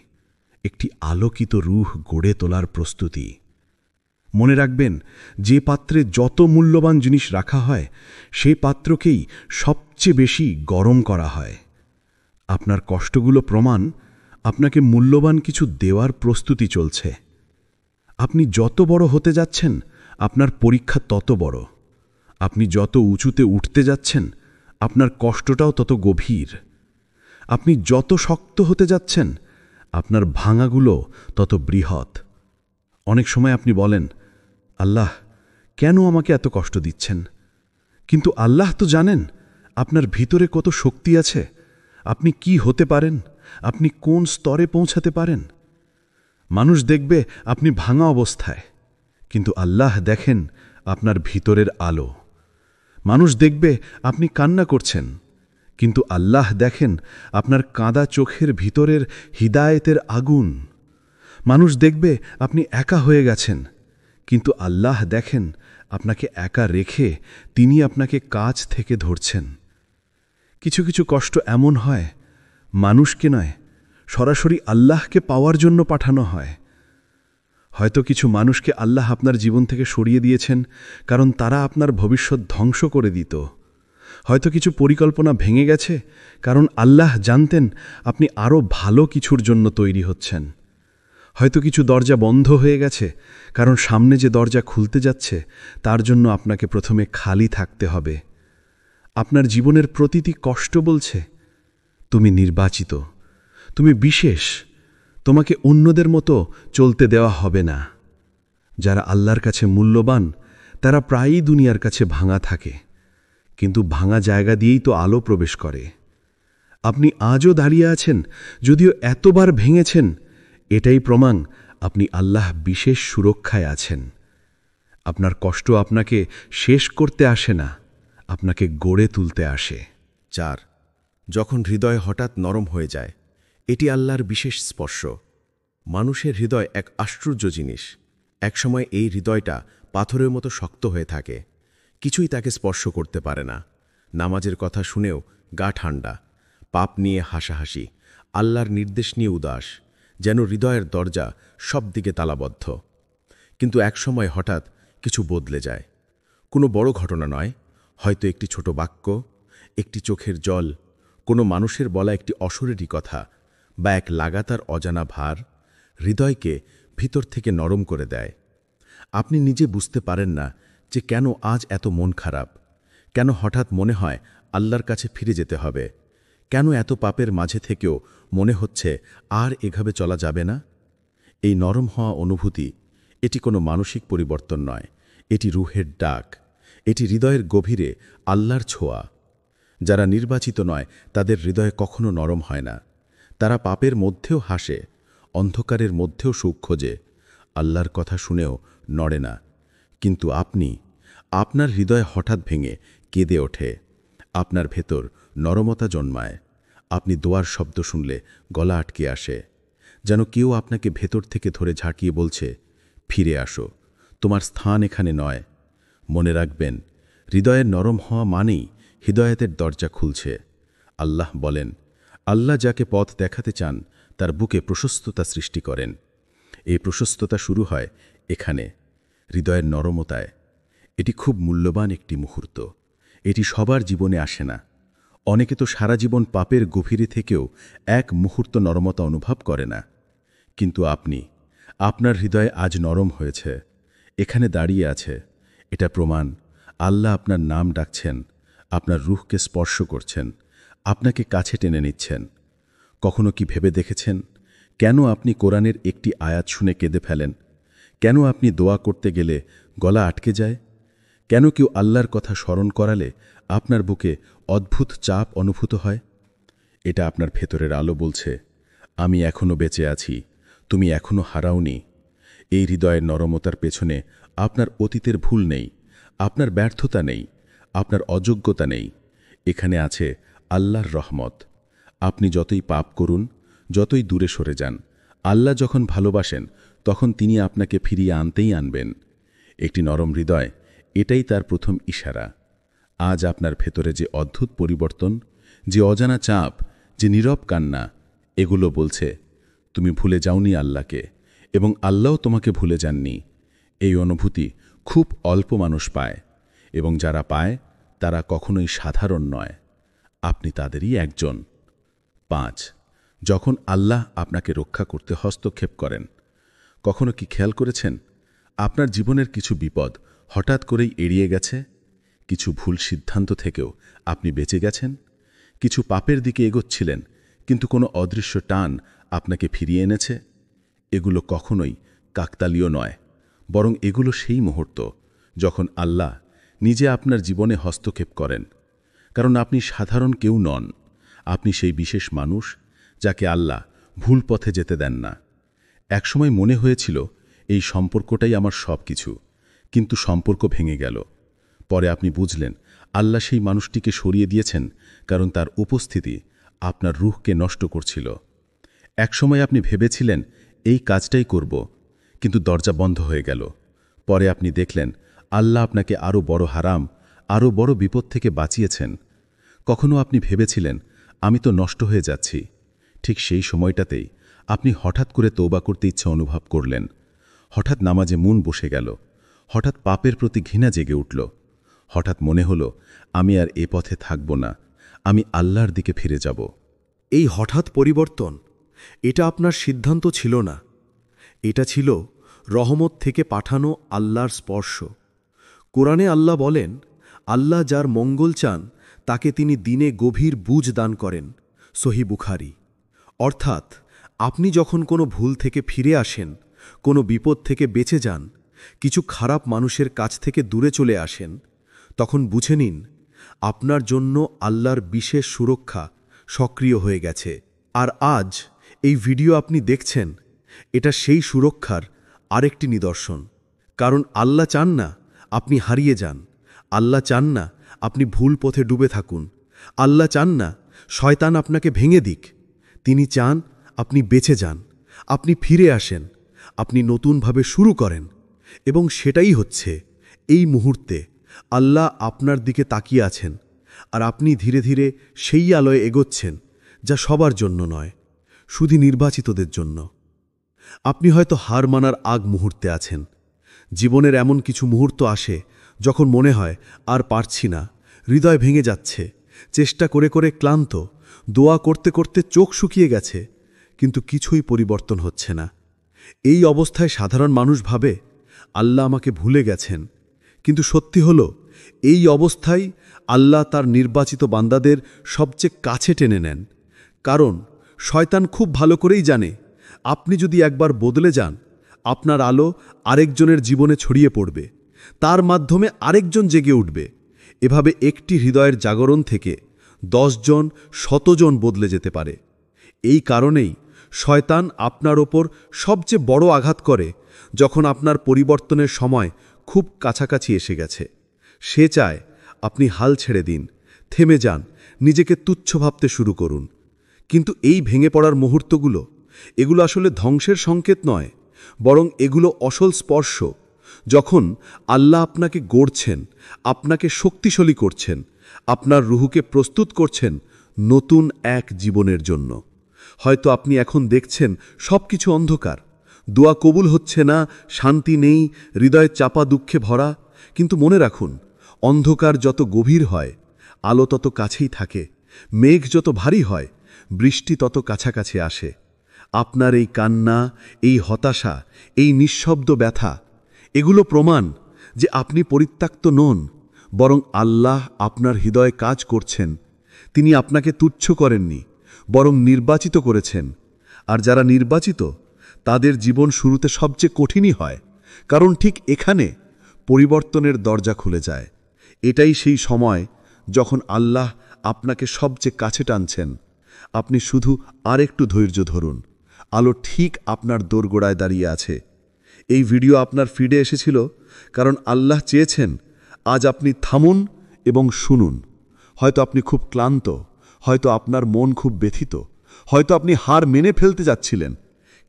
একটি আলোকিত রূহ গড়ে তোলার প্রস্তুতি। মনে রাখবেন, যে পাত্রে যত মূল্যবান জিনিস রাখা হয়, সেই পাত্রকেই সবচেয়ে বেশি গরম করা হয়। আপনার কষ্টগুলো প্রমাণ আপনাকে মূল্যবান কিছু দেওয়ার প্রস্তুতি চলছে। আপনি যত বড় হতে যাচ্ছেন, আপনার পরীক্ষা তত বড়। আপনি যত উঁচুতে উঠতে যাচ্ছেন, আপনার কষ্টটাও তত গভীর। আপনি যত শক্ত হতে যাচ্ছেন, আপনার ভাঙাগুলো তত বৃহৎ। অনেক সময় আপনি বলেন, আল্লাহ কেন আমাকে এত কষ্ট দিচ্ছেন? কিন্তু আল্লাহ তো জানেন আপনার ভিতরে কত শক্তি আছে, আপনি কি হতে পারেন, আপনি কোন স্তরে পৌঁছাতে পারেন। মানুষ দেখবে আপনি ভাঙা অবস্থায়, কিন্তু আল্লাহ দেখেন আপনার ভিতরের আলো। মানুষ দেখবে আপনি কান্না করছেন, কিন্তু আল্লাহ দেখেন আপনার কাঁদা চোখের ভিতরের হিদায়েতের আগুন। মানুষ দেখবে আপনি একা হয়ে গেছেন, কিন্তু আল্লাহ দেখেন আপনাকে একা রেখে তিনি আপনাকে কাছ থেকে ধরছেন। কিছু কিছু কষ্ট এমন হয়, মানুষকে নয়, সরাসরি আল্লাহকে পাওয়ার জন্য পাঠানো হয়। হয়তো কিছু মানুষকে আল্লাহ আপনার জীবন থেকে সরিয়ে দিয়েছেন কারণ তারা আপনার ভবিষ্যৎ ধ্বংস করে দিত। হয়তো কিছু পরিকল্পনা ভেঙে গেছে কারণ আল্লাহ জানতেন আপনি আরও ভালো কিছুর জন্য তৈরি হচ্ছেন। হয়তো কিছু দরজা বন্ধ হয়ে গেছে কারণ সামনে যে দরজা খুলতে যাচ্ছে তার জন্য আপনাকে প্রথমে খালি থাকতে হবে। আপনার জীবনের প্রতিটি কষ্ট বলছে, তুমি নির্বাচিত, তুমি বিশেষ, তোমাকে অন্যদের মতো চলতে দেওয়া হবে না। যারা আল্লাহর কাছে মূল্যবান তারা প্রায়ই দুনিয়ার কাছে ভাঙা থাকে, কিন্তু ভাঙা জায়গা দিয়েই তো আলো প্রবেশ করে। আপনি আজও দাঁড়িয়ে আছেন যদিও এতবার ভেঙেছেন, এটাই প্রমাণ আপনি আল্লাহ বিশেষ সুরক্ষায় আছেন। আপনার কষ্ট আপনাকে শেষ করতে আসে না, আপনাকে গড়ে তুলতে আসে। 4. যখন হৃদয় হঠাৎ নরম হয়ে যায়, এটি আল্লাহর বিশেষ স্পর্শ। মানুষের হৃদয় এক আশ্চর্য জিনিস। একসময় এই হৃদয়টা পাথরের মতো শক্ত হয়ে থাকে, কিছুই তাকে স্পর্শ করতে পারে না। নামাজের কথা শুনেও গা ঠান্ডা, পাপ নিয়ে হাসাহাসি, আল্লাহর নির্দেশ নিয়ে উদাস, যেন হৃদয়ের দরজা সব দিকে তালাবদ্ধ। কিন্তু একসময় হঠাৎ কিছু বদলে যায়। কোনো বড় ঘটনা নয়, হয়তো একটি ছোট বাক্য, একটি চোখের জল, কোনো মানুষের বলা একটি অশরীরী কথা বা এক লাগাতার অজানা ভার হৃদয়কে ভিতর থেকে নরম করে দেয়। আপনি নিজে বুঝতে পারেন না যে কেন আজ এত মন খারাপ, কেন হঠাৎ মনে হয় আল্লাহর কাছে ফিরে যেতে হবে, কেন এত পাপের মাঝে থেকেও মনে হচ্ছে আর এভাবে চলা যাবে না। এই নরম হওয়া অনুভূতি, এটি কোনো মানসিক পরিবর্তন নয়, এটি রুহের ডাক, এটি হৃদয়ের গভীরে আল্লাহর ছোঁয়া। যারা নির্বাচিত নয় তাদের হৃদয় কখনো নরম হয় না। তারা পাপের মধ্যেও হাসে, অন্ধকারের মধ্যেও সুখ খোঁজে, আল্লাহর কথা শুনেও নড়ে না। কিন্তু আপনার হৃদয় হঠাৎ ভেঙে কেঁদে ওঠে, আপনার ভেতর নরমতা জন্মায়। আপনি দোয়ার শব্দ শুনলে গলা আটকে আসে, যেন কেউ আপনাকে ভেতর থেকে ধরে ঝাঁকিয়ে বলছে, ফিরে আসো, তোমার স্থান এখানে নয়। মনে রাখবেন, হৃদয়ের নরম হওয়া মানেই হৃদয়াতের দরজা খুলছে। আল্লাহ বলেন, আল্লাহ যাকে পথ দেখাতে চান তার বুকে প্রশস্ততা সৃষ্টি করেন। এই প্রশস্ততা শুরু হয় এখানে, হৃদয়ের নরমতায়। এটি খুব মূল্যবান একটি মুহূর্ত, এটি সবার জীবনে আসে না। অনেকে তো সারা জীবন পাপের গভীরে থেকেও এক মুহূর্ত নরমতা অনুভব করে না। কিন্তু আপনার হৃদয় আজ নরম হয়েছে, এখানে দাঁড়িয়ে আছে। এটা প্রমাণ আল্লাহ আপনার নাম ডাকছেন, আপনার রূহকে স্পর্শ করছেন, আপনাকে কাছে টেনে নিচ্ছেন। কখনো কি ভেবে দেখেছেন কেন আপনি কোরআনের একটি আয়াত শুনে কেঁদে ফেলেন? কেন আপনি দোয়া করতে গেলে গলা আটকে যায়? কেন কেউ আল্লাহর কথা স্মরণ করালে আপনার বুকে অদ্ভুত চাপ অনুভূত হয়? এটা আপনার ভেতরের আলো বলছে, আমি এখনো বেঁচে আছি, তুমি এখনো হারাওনি। এই হৃদয়ের নরমতার পেছনে আপনার অতীতের ভুল নেই, আপনার ব্যর্থতা নেই, আপনার অযোগ্যতা নেই। এখানে আছে আল্লাহর রহমত। আপনি যতই পাপ করুন, যতই দূরে সরে যান, আল্লাহ যখন ভালোবাসেন তখন তিনি আপনাকে ফিরিয়ে আনতেই আনবেন। একটি নরম হৃদয়, এটাই তার প্রথম ইশারা। আজ আপনার ভেতরে যে অদ্ভুত পরিবর্তন, যে অজানা চাপ, যে নীরব কান্না, এগুলো বলছে তুমি ভুলে যাওনি আল্লাহকে, এবং আল্লাহও তোমাকে ভুলে যাননি। এই অনুভূতি খুব অল্প মানুষ পায়, এবং যারা পায় তারা কখনোই সাধারণ নয়। আপনি তাদেরই একজন। 5. যখন আল্লাহ আপনাকে রক্ষা করতে হস্তক্ষেপ করেন। কখনো কি খেয়াল করেছেন আপনার জীবনের কিছু বিপদ হঠাৎ করেই এড়িয়ে গেছে? কিছু ভুল সিদ্ধান্ত থেকেও আপনি বেঁচে গেছেন? কিছু পাপের দিকে এগোচ্ছিলেন, কিন্তু কোনো অদৃশ্য টান আপনাকে ফিরিয়ে এনেছে? এগুলো কখনোই কাকতালীয় নয়, বরং এগুলো সেই মুহূর্ত যখন আল্লাহ নিজে আপনার জীবনে হস্তক্ষেপ করেন। কারণ আপনি সাধারণ কেউ নন, আপনি সেই বিশেষ মানুষ যাকে আল্লাহ ভুল পথে যেতে দেন না। একসময় মনে হয়েছিল এই সম্পর্কটাই আমার সব কিছু, কিন্তু সম্পর্ক ভেঙে গেল। পরে আপনি বুঝলেন আল্লাহ সেই মানুষটিকে সরিয়ে দিয়েছেন কারণ তার উপস্থিতি আপনার রূহকে নষ্ট করছিল। একসময় আপনি ভেবেছিলেন এই কাজটাই করব, কিন্তু দরজা বন্ধ হয়ে গেল। পরে আপনি দেখলেন আল্লাহ আপনাকে আরও বড় হারাম, আরও বড় বিপদ থেকে বাঁচিয়েছেন। কখনো আপনি ভেবেছিলেন আমি তো নষ্ট হয়ে যাচ্ছি। ঠিক সেই সময়টাতেই আপনি হঠাৎ করে তওবা করতে ইচ্ছা অনুভব করলেন। হঠাৎ নামাজে মন বসে গেল, হঠাৎ পাপের প্রতি ঘৃণা জেগে উঠল, হঠাৎ মনে হলো আমি আর এ পথে থাকব না, আমি আল্লাহর দিকে ফিরে যাব। এই হঠাৎ পরিবর্তন, এটা আপনার সিদ্ধান্ত ছিল না, এটা ছিল রহমত থেকে পাঠানো আল্লাহর স্পর্শ। কোরআনে আল্লাহ বলেন, আল্লাহ যার মঙ্গল চান তাকে তিনি দিনে গভীর বুঝ দান করেন। সহিহ বুখারী। অর্থাৎ আপনি যখন কোনো ভুল থেকে ফিরে আসেন, কোনো বিপদ থেকে বেঁচে যান, কিছু খারাপ মানুষের কাছ থেকে দূরে চলে আসেন, তখন বুঝে নিন আপনার জন্য আল্লাহর বিশেষ সুরক্ষা সক্রিয় হয়ে গেছে। আর আজ এই ভিডিও আপনি দেখছেন, এটা সেই সুরক্ষার আরেকটি নিদর্শন। কারণ আল্লাহ চান না আপনি হারিয়ে যান, আল্লাহ চান না আপনি ভুল পথে ডুবে থাকুন, আল্লাহ চান না শয়তান আপনাকে ভেঙে দিক। তিনি চান আপনি বেঁচে যান, আপনি ফিরে আসেন, আপনি নতুনভাবে শুরু করেন। এবং সেটাই হচ্ছে এই মুহূর্তে আল্লাহ আপনার দিকে তাকিয়ে আছেন, আর আপনি ধীরে ধীরে সেই আলোয় এগোচ্ছেন যা সবার জন্য নয়, শুধু নির্বাচিতদের জন্য। আপনি হয়তো হার মানার আগ মুহূর্তে আছেন। জীবনের এমন কিছু মুহূর্ত আসে যখন মনে হয় আর পারছি না, হৃদয় ভেঙে যাচ্ছে, চেষ্টা করে করে ক্লান্ত, দোয়া করতে করতে চোখ শুকিয়ে গেছে, কিন্তু কিছুই পরিবর্তন হচ্ছে না। এই অবস্থায় সাধারণ মানুষ ভাবে আল্লাহ আমাকে ভুলে গেছেন, কিন্তু সত্যি হলো এই অবস্থায় আল্লাহ তার নির্বাচিত বান্দাদের সবচেয়ে কাছে টেনে নেন। কারণ শয়তান খুব ভালো করেই জানে, আপনি যদি একবার বদলে যান, আপনার আলো আরেকজনের জীবনে ছড়িয়ে পড়বে, তার মাধ্যমে আরেকজন জেগে উঠবে। এভাবে একটি হৃদয়ের জাগরণ থেকে 10 জন 100 জন বদলে যেতে পারে। এই কারণেই শয়তান আপনার ওপর সবচেয়ে বড় আঘাত করে যখন আপনার পরিবর্তনের সময় খুব কাছাকাছি এসে গেছে। সে চায় আপনি হাল ছেড়ে দিন, থেমে যান, নিজেকে তুচ্ছ ভাবতে শুরু করুন। কিন্তু এই ভেঙে পড়ার মুহূর্তগুলো, এগুলো আসলে ধ্বংসের সংকেত নয়, বরং এগুলো অসল স্পর্শ। যখন আল্লাহ আপনাকে গড়ছেন, আপনাকে শক্তিশালী করছেন, আপনার রুহুকে প্রস্তুত করছেন নতুন এক জীবনের জন্য। হয়তো আপনি এখন দেখছেন সবকিছু অন্ধকার, দোয়া কবুল হচ্ছে না, শান্তি নেই, হৃদয়ে চাপা দুঃখে ভরা। কিন্তু মনে রাখুন, অন্ধকার যত গভীর হয়, আলো তত কাছেই থাকে। মেঘ যত ভারী হয়, বৃষ্টি তত কাছাকাছি আসে। আপনার এই কান্না, এই হতাশা, এই নিঃশব্দ ব্যথা, এগুলো প্রমাণ যে আপনি পরিত্যক্ত নন, বরং আল্লাহ আপনার হৃদয়ে কাজ করছেন। তিনি আপনাকে তুচ্ছ করেননি, বরং নির্বাচিত করেছেন। আর যারা নির্বাচিত, তাদের জীবন শুরুতে সবচেয়ে কঠিনই হয়, কারণ ঠিক এখানে পরিবর্তনের দরজা খুলে যায়। এটাই সেই সময় যখন আল্লাহ আপনাকে সবচেয়ে কাছে টানছেন। আপনি শুধু আরেকটু ধৈর্য ধরুন, আলো ঠিক আপনার দোরগোড়ায় দাঁড়িয়ে আছে। এই ভিডিও আপনার ফিডে এসেছিল কারণ আল্লাহ চেয়েছেন আজ আপনি থামুন এবং শুনুন। হয়তো আপনি খুব ক্লান্ত, হয়তো আপনার মন খুব ব্যথিত, হয়তো আপনি হার মেনে ফেলতে যাচ্ছিলেন,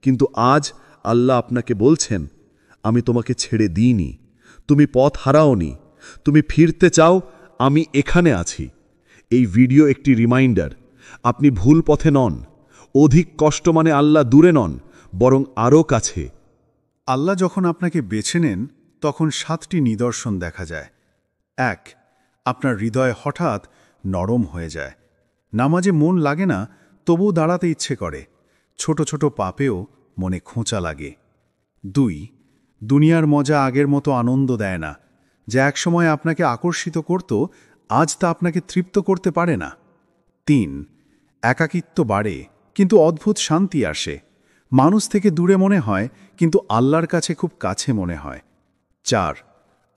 কিন্তু আজ আল্লাহ আপনাকে বলছেন, আমি তোমাকে ছেড়ে দিইনি, তুমি পথ হারাওনি, তুমি ফিরতে চাও, আমি এখানে আছি। এই ভিডিও একটি রিমাইন্ডার, আপনি ভুল পথে নন, অধিক কষ্ট মানে আল্লাহ দূরে নন, বরং আরও কাছে। আল্লাহ যখন আপনাকে বেছে নেন, তখন 7টি নিদর্শন দেখা যায়। 1. আপনার হৃদয় হঠাৎ নরম হয়ে যায়। নামাজে মন লাগে না, তবুও দাঁড়াতে ইচ্ছে করে। ছোট ছোট পাপেও মনে খোঁচা লাগে। 2. দুনিয়ার মজা আগের মতো আনন্দ দেয় না। যা একসময় আপনাকে আকর্ষিত করত, আজ তা আপনাকে তৃপ্ত করতে পারে না। 3. একাকিত্ব বাড়ে, কিন্তু অদ্ভুত শান্তি আসে। মানুষ থেকে দূরে মনে হয়, কিন্তু আল্লাহর কাছে খুব কাছে মনে হয়। 4.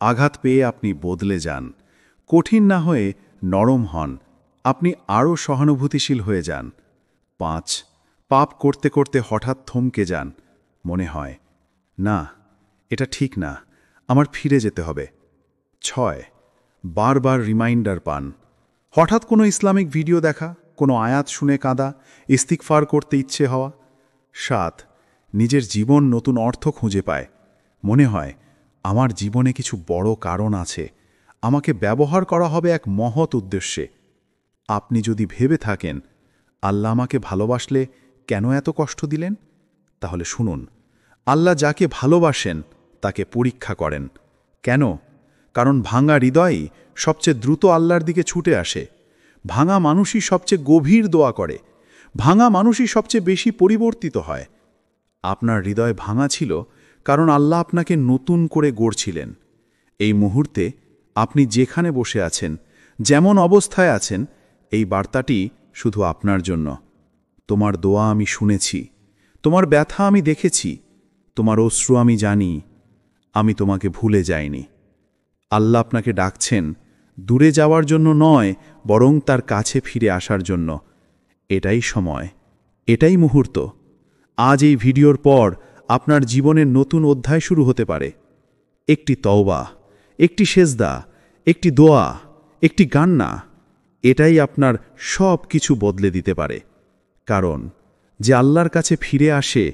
আঘাত পেয়ে আপনি বদলে যান। কঠিন না হয়ে নরম হন, আপনি আরও সহানুভূতিশীল হয়ে যান। 5. পাপ করতে করতে হঠাৎ থমকে যান, মনে হয় না, এটা ঠিক না, আমার ফিরে যেতে হবে। 6. বারবার রিমাইন্ডার পান। হঠাৎ কোনো ইসলামিক ভিডিও দেখা, কোনো আয়াত শুনে কাঁদা, ইস্তিগফার করতে ইচ্ছে হওয়া। 7. নিজের জীবন নতুন অর্থ খুঁজে পায়। মনে হয় আমার জীবনে কিছু বড় কারণ আছে, আমাকে ব্যবহার করা হবে এক মহৎ উদ্দেশ্যে। আপনি যদি ভেবে থাকেন আল্লাহ আমাকে ভালোবাসলে কেন এত কষ্ট দিলেন, তাহলে শুনুন, আল্লাহ যাকে ভালোবাসেন তাকে পরীক্ষা করেন। কেন? কারণ ভাঙা হৃদয়ই সবচেয়ে দ্রুত আল্লাহর দিকে ছুটে আসে। ভাঙা মানুষই সবচেয়ে গভীর দোয়া করে। ভাঙা মানুষই সবচেয়ে বেশি পরিবর্তিত হয়। আপনার হৃদয় ভাঙা ছিল কারণ আল্লাহ আপনাকে নতুন করে গড়ছিলেন। এই মুহূর্তে আপনি যেখানে বসে আছেন, যেমন অবস্থায় আছেন, এই বার্তাটি শুধু আপনার জন্য। তোমার দোয়া আমি শুনেছি, তোমার ব্যথা আমি দেখেছি, তোমার অশ্রু আমি জানি, আমি তোমাকে ভুলে যাইনি। আল্লাহ আপনাকে ডাকছেন দূরে যাওয়ার জন্য নয়, বরং তার কাছে ফিরে আসার জন্য। এটাই সময়, এটাই মুহূর্ত। আজ এই ভিডিওর পর আপনার জীবনের নতুন অধ্যায় শুরু হতে পারে। একটি তওবা, একটি সেজদা, একটি দোয়া, একটি কান্না, এটাই আপনার সব কিছু বদলে দিতে পারে। কারণ যে আল্লাহর কাছে ফিরে আসে,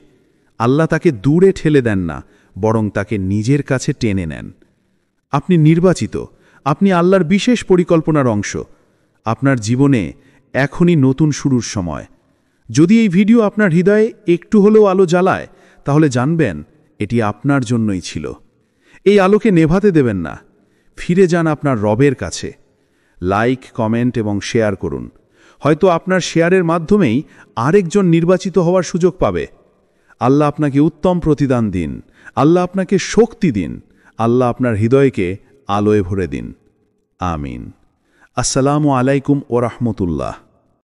আল্লাহ তাকে দূরে ঠেলে দেন না, বরং তাকে নিজের কাছে টেনে নেন। আপনি নির্বাচিত, আপনি আল্লাহর বিশেষ পরিকল্পনার অংশ। আপনার জীবনে এখনই নতুন শুরুর সময়। যদি এই ভিডিও আপনার হৃদয়ে একটু হলেও আলো জ্বালায়, তাহলে জানবেন এটি আপনার জন্যই ছিল। এই আলোকে নেভাতে দেবেন না। ফিরে যান আপনার রবের কাছে। লাইক, কমেন্ট এবং শেয়ার করুন। হয়তো আপনার শেয়ারের মাধ্যমেই আরেকজন নির্বাচিত হওয়ার সুযোগ পাবে। আল্লাহ আপনাকে উত্তম প্রতিদান দিন। আল্লাহ আপনাকে শক্তি দিন। আল্লাহ আপনার হৃদয়কে আলোয় ভরে দিন। আমিন। আসসালামু আলাইকুম ওয়া রাহমাতুল্লাহ।